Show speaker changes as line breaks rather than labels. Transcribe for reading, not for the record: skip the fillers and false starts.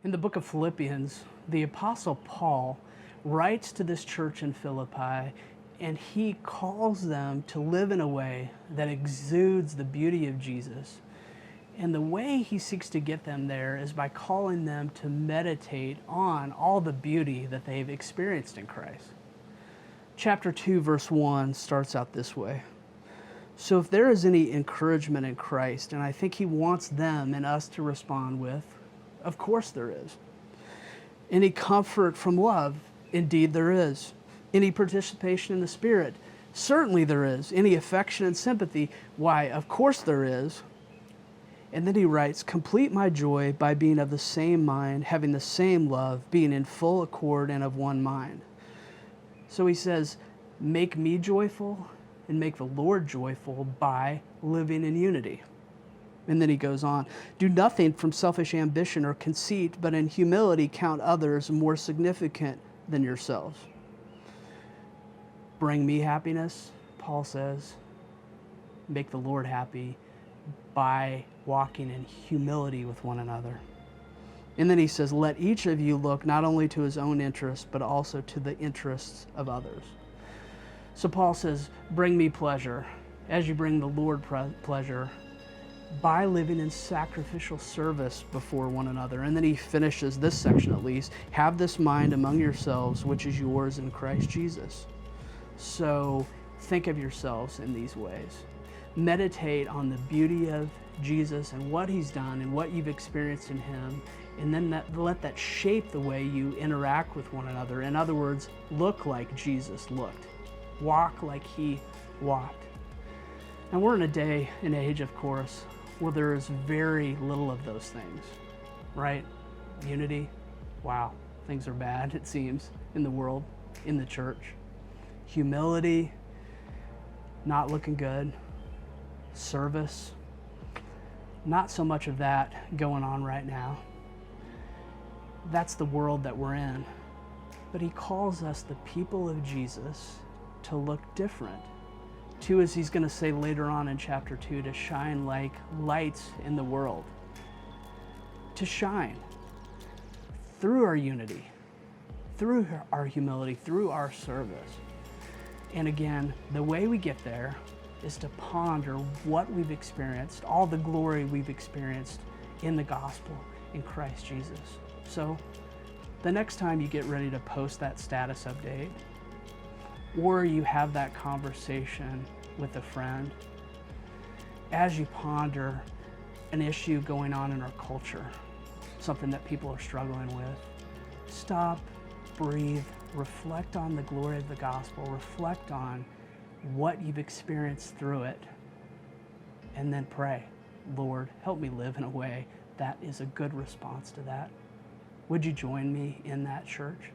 In the book of Philippians, the Apostle Paul writes to this church in Philippi, and he calls them to live in a way that exudes the beauty of Jesus. And the way he seeks to get them there is by calling them to meditate on all the beauty that they've experienced in Christ. Chapter 2, verse 1 starts out this way. So if there is any encouragement in Christ, and I think he wants them and us to respond with, of course there is. Any comfort from love? Indeed there is. Any participation in the Spirit? Certainly there is. Any affection and sympathy? Why, of course there is. And then he writes, complete my joy by being of the same mind, having the same love, being in full accord and of one mind. So he says, make me joyful and make the Lord joyful by living in unity. And then he goes on, do nothing from selfish ambition or conceit, but in humility count others more significant than yourselves. Bring me happiness, Paul says. Make the Lord happy by walking in humility with one another. And then he says, let each of you look not only to his own interests, but also to the interests of others. So Paul says, bring me pleasure as you bring the Lord pleasure, by living in sacrificial service before one another. And then he finishes this section at least, have this mind among yourselves, which is yours in Christ Jesus. So think of yourselves in these ways. Meditate on the beauty of Jesus and what he's done and what you've experienced in him, and then let that shape the way you interact with one another. In other words, look like Jesus looked. Walk like he walked. Now we're in a day and age, of course, where there is very little of those things, right? Unity, wow, things are bad, it seems, in the world, in the church. Humility, not looking good. Service, not so much of that going on right now. That's the world that we're in. But he calls us, the people of Jesus, to look different. To, as he's going to say later on in chapter 2, to shine like lights in the world. To shine through our unity, through our humility, through our service. And again, the way we get there is to ponder what we've experienced, all the glory we've experienced in the gospel in Christ Jesus. So the next time you get ready to post that status update, or you have that conversation with a friend, as you ponder an issue going on in our culture, something that people are struggling with, stop, breathe, reflect on the glory of the gospel, reflect on what you've experienced through it, and then pray, Lord, help me live in a way that is a good response to that. Would you join me in that, church?